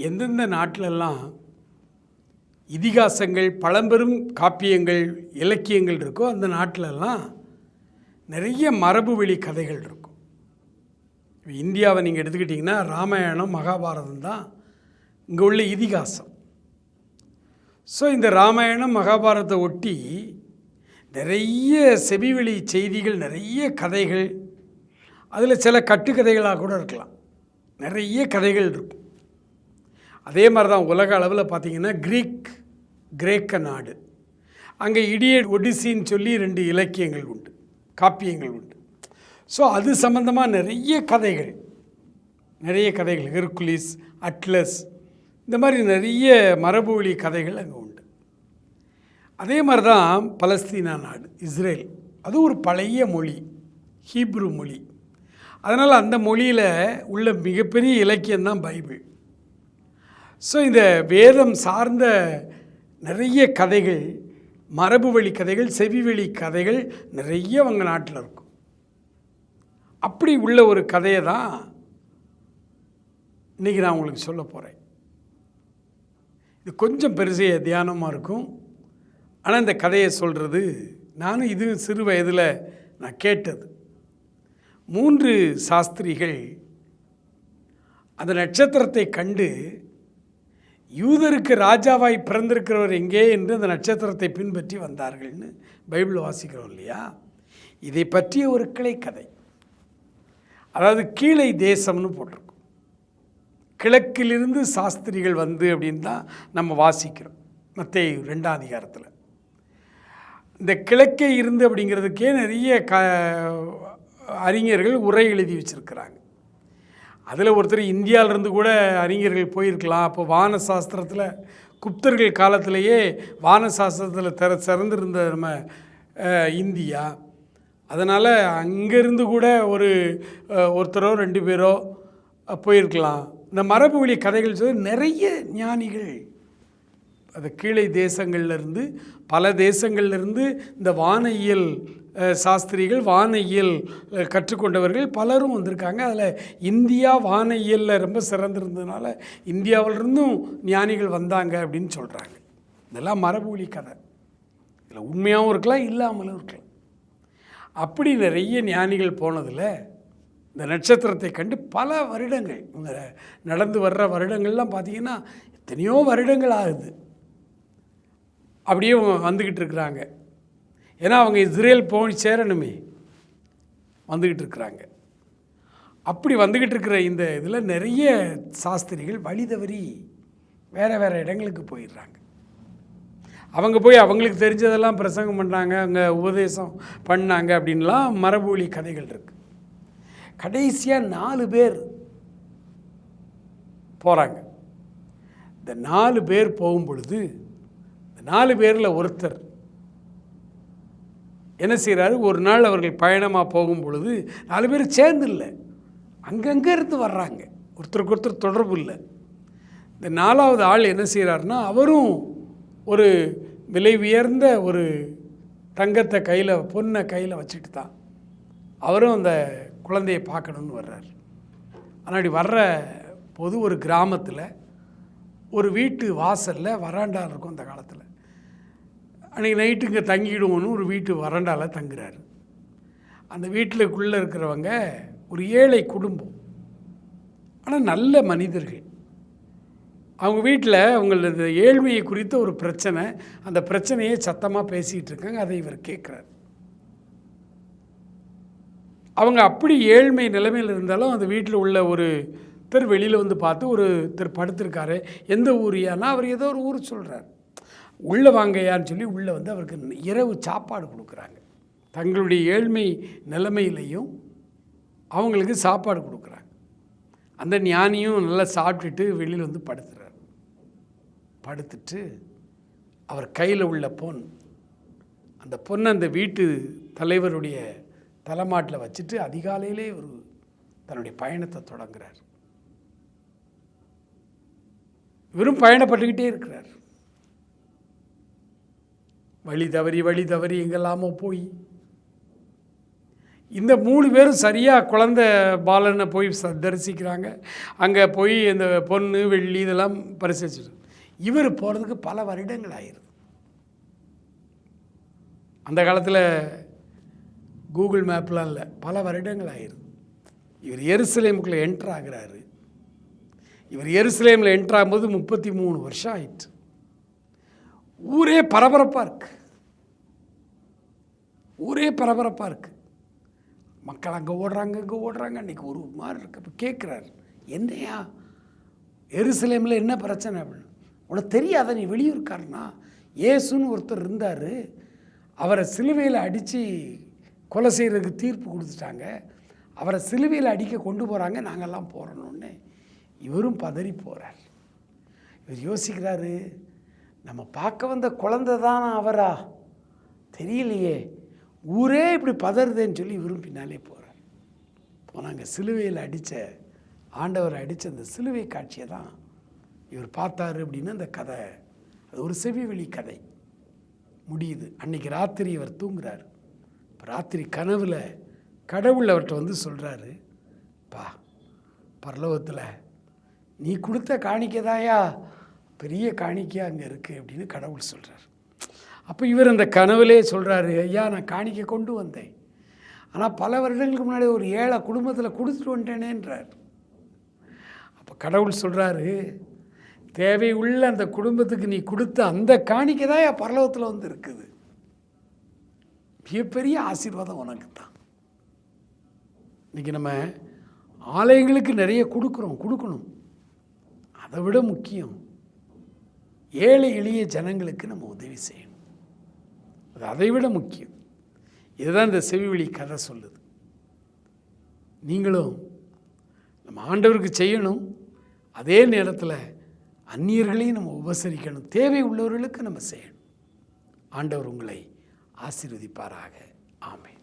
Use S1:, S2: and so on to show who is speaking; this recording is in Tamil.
S1: எந்தெந்த நாட்டிலெல்லாம் இதிகாசங்கள், பழம்பெரும் காப்பியங்கள், இலக்கியங்கள் இருக்கோ அந்த நாட்டிலெல்லாம் நிறைய மரபு வழி கதைகள் இருக்கும். இந்தியாவை நீங்கள் எடுத்துக்கிட்டிங்கன்னா ராமாயணம், மகாபாரதம் தான் இங்கே உள்ள இதிகாசம். ஸோ இந்த ராமாயணம், மகாபாரதத்தை ஒட்டி நிறைய செவிவழி செய்திகள், நிறைய கதைகள், அதில் சில கட்டுக்கதைகளாக கூட இருக்கலாம். நிறைய கதைகள் இருக்கும். அதே மாதிரி தான் உலக அளவில் பார்த்திங்கன்னா கிரேக்க நாடு, அங்கே இடியட், ஒடிசின்னு சொல்லி 2 இலக்கியங்கள் உண்டு, காப்பியங்கள் உண்டு. ஸோ அது சம்பந்தமாக நிறைய கதைகள், ஹெர்குலிஸ், அட்லஸ், இந்த மாதிரி நிறைய மரபு வழி கதைகள் அங்கே உண்டு. அதே மாதிரி தான் பலஸ்தீனா நாடு, இஸ்ரேல், அது ஒரு பழைய மொழி, ஹீப்ரு மொழி. அதனால் அந்த மொழியில் உள்ள மிகப்பெரிய இலக்கியம்தான் பைபிள். ஸோ இந்த வேதம் சார்ந்த நிறைய கதைகள், மரபு வழி கதைகள், செவி வழி கதைகள் நிறைய அவங்க நாட்டில் இருக்கும். அப்படி உள்ள ஒரு கதையை தான் இன்றைக்கி நான் உங்களுக்கு சொல்ல போகிறேன். இது கொஞ்சம் பெருசைய தியானமாக இருக்கும். ஆனால் இந்த கதையை சொல்கிறது நானும் இது சிறு வயதில் நான் கேட்டது. 3 சாஸ்திரிகள் அந்த நட்சத்திரத்தை கண்டு யூதருக்கு ராஜாவாய் பிறந்திருக்கிறவர் எங்கே என்று அந்த நட்சத்திரத்தை பின்பற்றி வந்தார்கள்னு பைபிள் வாசிக்கிறோம் இல்லையா? இதை பற்றிய ஒரு கிளைக்கதை. அதாவது கீழை தேசம்னு போட்டிருக்கும். கிழக்கிலிருந்து சாஸ்திரிகள் வந்து அப்படின்னு தான் நம்ம வாசிக்கிறோம் மத்தேயு 2ஆம் அதிகாரத்தில். இந்த கிழக்கே இருந்து அப்படிங்கிறதுக்கே நிறைய அறிஞர்கள் உரை எழுதி வச்சுருக்கிறாங்க. அதில் ஒருத்தர் இந்தியாவிலேருந்து கூட அறிஞர்கள் போயிருக்கலாம். அப்போ வான சாஸ்திரத்தில் குப்தர்கள் காலத்திலேயே வான சாஸ்திரத்தில் சிறந்திருந்த நம்ம இந்தியா. அதனால் அங்கேருந்து கூட ஒருத்தரோ 2 பேரோ போயிருக்கலாம். இந்த மரபு வழி கதைகள் சொல்லி நிறைய ஞானிகள் அது கீழே தேசங்கள்லேருந்து, பல தேசங்கள்லேருந்து இந்த வானியல் சாஸ்திரிகள், வானியல் கற்றுக்கொண்டவர்கள் பலரும் வந்திருக்காங்க. அதில் இந்தியா வானியலில் ரொம்ப சிறந்திருந்ததுனால இந்தியாவிலிருந்தும் ஞானிகள் வந்தாங்க அப்படின்னு சொல்கிறாங்க. இதெல்லாம் மரபு வழி கதை. இதில் உண்மையாகவும் இருக்கலாம், இல்லாமலும் இருக்கலாம். அப்படி நிறைய ஞானிகள் போனதில் இந்த நட்சத்திரத்தை கண்டு பல வருடங்கள், இந்த நடந்து வர்ற வருடங்கள்லாம் பார்த்திங்கன்னா எத்தனையோ வருடங்கள் ஆகுது. அப்படியே வந்துக்கிட்டு இருக்கிறாங்க. ஏன்னா அவங்க இஸ்ரேல் போய் சேரணுமே, வந்துக்கிட்டு இருக்கிறாங்க. அப்படி வந்துக்கிட்டு இருக்கிற இந்த இதில் நிறைய சாஸ்திரிகள் வழி தவறி வேறு இடங்களுக்கு போயிடுறாங்க. அவங்க போய் அவங்களுக்கு தெரிஞ்சதெல்லாம் பிரசங்கம் பண்ணாங்க, அங்கே உபதேசம் பண்ணாங்க அப்படின்லாம் மரபு வழி கதைகள் இருக்குது. கடைசியாக 4 பேர் போகிறாங்க. இந்த 4 பேர் போகும் பொழுது இந்த 4 பேரில் ஒருத்தர் என்ன செய்கிறாரு, ஒரு நாள் அவர்கள் பயணமாக போகும் பொழுது 4 பேர் சேர்ந்து இல்லை, அங்கங்கே இருந்து வர்றாங்க, ஒருத்தருக்கு ஒருத்தர் தொடர்பு இல்லை. இந்த 4வது ஆள் என்ன செய்கிறாருன்னா, அவரும் ஒரு விலை உயர்ந்த ஒரு தங்கத்தை கையில், பொண்ணை கையில் வச்சுட்டு தான் அவரும் அந்த குழந்தையை பார்க்கணுன்னு வர்றார். ஆனால் வர்ற போது ஒரு கிராமத்தில் ஒரு வீட்டு வாசலில் வராண்டா இருக்கும். அந்த காலத்தில் அன்றைக்கி நைட்டு இங்கே தங்கிடுவோன்னு ஒரு வீட்டு வராண்டாவில் தங்குறாரு. அந்த வீட்டிலுக்குள்ளே இருக்கிறவங்க ஒரு ஏழை குடும்பம், ஆனால் நல்ல மனிதர்கள். அவங்க வீட்டில் அவங்களது ஏழ்மையை குறித்த ஒரு பிரச்சனை, அந்த பிரச்சனையை சத்தமாக பேசிகிட்டு இருக்காங்க. அதை இவர் கேட்குறாரு. அவங்க அப்படி ஏழ்மை நிலைமையில் இருந்தாலும் அந்த வீட்டில் உள்ள ஒருத்தர் வெளியில் வந்து பார்த்து ஒருத்தர் படுத்திருக்காரு. எந்த ஊரியானா அவர் ஏதோ ஒரு ஊர் சொல்கிறார். உள்ளே வாங்கையான்னு சொல்லி உள்ளே வந்து அவருக்கு இரவு சாப்பாடு கொடுக்குறாங்க. தங்களுடைய ஏழ்மை நிலைமையிலையும் அவங்களுக்கு சாப்பாடு கொடுக்குறாங்க. அந்த ஞானியும் நல்லா சாப்பிட்டுட்டு வெளியில் வந்து படுத்துறார். படுத்துட்டு அவர் கையில் உள்ள பொன், அந்த பொண்ணை அந்த வீட்டு தலைவருடைய தலைமாட்டில் வச்சுட்டு அதிகாலையிலே தன்னுடைய பயணத்தை தொடங்குறார். இவரும் பயணப்பட்டுக்கிட்டே இருக்கிறார். வழி தவறி எங்கெல்லாமோ போய் இந்த 3 பேரும் சரியாக குழந்தை பாலனை போய் தரிசிக்கிறாங்க. அங்கே போய் இந்த பொண்ணு வெள்ளி இதெல்லாம் பரிசளிச்சிட்டு இவர் போகிறதுக்கு பல வருடங்கள் ஆயிடுது. அந்த காலத்தில் கூகுள் மேப்லாம் இல்லை, பல வருடங்கள் ஆயிடுது. இவர் எருசலேமுக்குள்ளே என்ட்ரு ஆகிறாரு. இவர் எருசலேமில் என்ட்ரு ஆகும்போது 33 வருஷம் ஆயிடுச்சு. ஊரே பரபரப்பாக இருக்கு, ஊரே பரபரப்பாக இருக்குது. மக்கள் அங்கே ஓடுறாங்க, இங்கே ஓடுறாங்க. அன்றைக்கி ஒரு மாதிரி இருக்கு. இப்போ கேட்குறாரு, என்னையா எருசலேமில் என்ன பிரச்சனை அப்படின்னு. உனக்கு தெரியாத, நீ வெளியூர்காரனா? இயேசுன்னு ஒருத்தர் இருந்தார், அவரை சிலுவையில் அடித்து கொலை செய்கிறதுக்கு தீர்ப்பு கொடுத்துட்டாங்க, அவரை சிலுவையில் அடிக்க கொண்டு போகிறாங்க, நாங்கள்லாம் போகிறோன்னு இவரும் பதறி போகிறார். இவர் யோசிக்கிறாரு, நம்ம பார்க்க வந்த குழந்தை தான் அவரா தெரியலையே, ஊரே இப்படி பதறுதேன்னு சொல்லி இவரும் பின்னாலே போகிறார். போனாங்க, சிலுவையில் ஆண்டவர் அடித்த அந்த சிலுவை காட்சியை தான் இவர் பார்த்தாரு அப்படின்னு அந்த கதை. அது ஒரு செவிவெளி கதை முடியுது. அன்றைக்கி ராத்திரி அவர் தூங்குறார். இப்போ ராத்திரி கனவில் கடவுள் அவர்கிட்ட வந்து சொல்கிறாரு, பரலோகத்தில் நீ கொடுத்த காணிக்கைதாயா பெரிய காணிக்கையாக அங்கே இருக்குது அப்படின்னு கடவுள் சொல்கிறார். அப்போ இவர் அந்த கனவுலே சொல்கிறாரு, ஐயா நான் காணிக்கை கொண்டு வந்தேன், ஆனால் பல வருடங்களுக்கு முன்னாடி ஒரு ஏழை குடும்பத்தில் கொடுத்துட்டு வந்துட்டேனேன்றார். அப்போ கடவுள் சொல்கிறாரு, தேவை உள்ள அந்த குடும்பத்துக்கு நீ கொடுத்த அந்த காணிக்கை தான் என் பரலோகத்தில் வந்து இருக்குது. மிகப்பெரிய ஆசீர்வாதம் உனக்கு தான். இன்றைக்கி நம்ம ஆலயங்களுக்கு நிறைய கொடுக்கணும். அதை விட முக்கியம், ஏழை எளிய ஜனங்களுக்கு நம்ம உதவி செய்யணும். அது அதை விட முக்கியம். இதுதான் இந்த செவிவெளி கதை சொல்லுது. நீங்களும் நம்ம ஆண்டவருக்கு செய்யணும், அதே நேரத்தில் அந்நியர்களையும் நம்ம உபசரிக்கணும், தேவை உள்ளவர்களுக்கு நம்ம செய்யணும். ஆண்டவர் உங்களை ஆசீர்வதிப்பாராக. ஆமென்.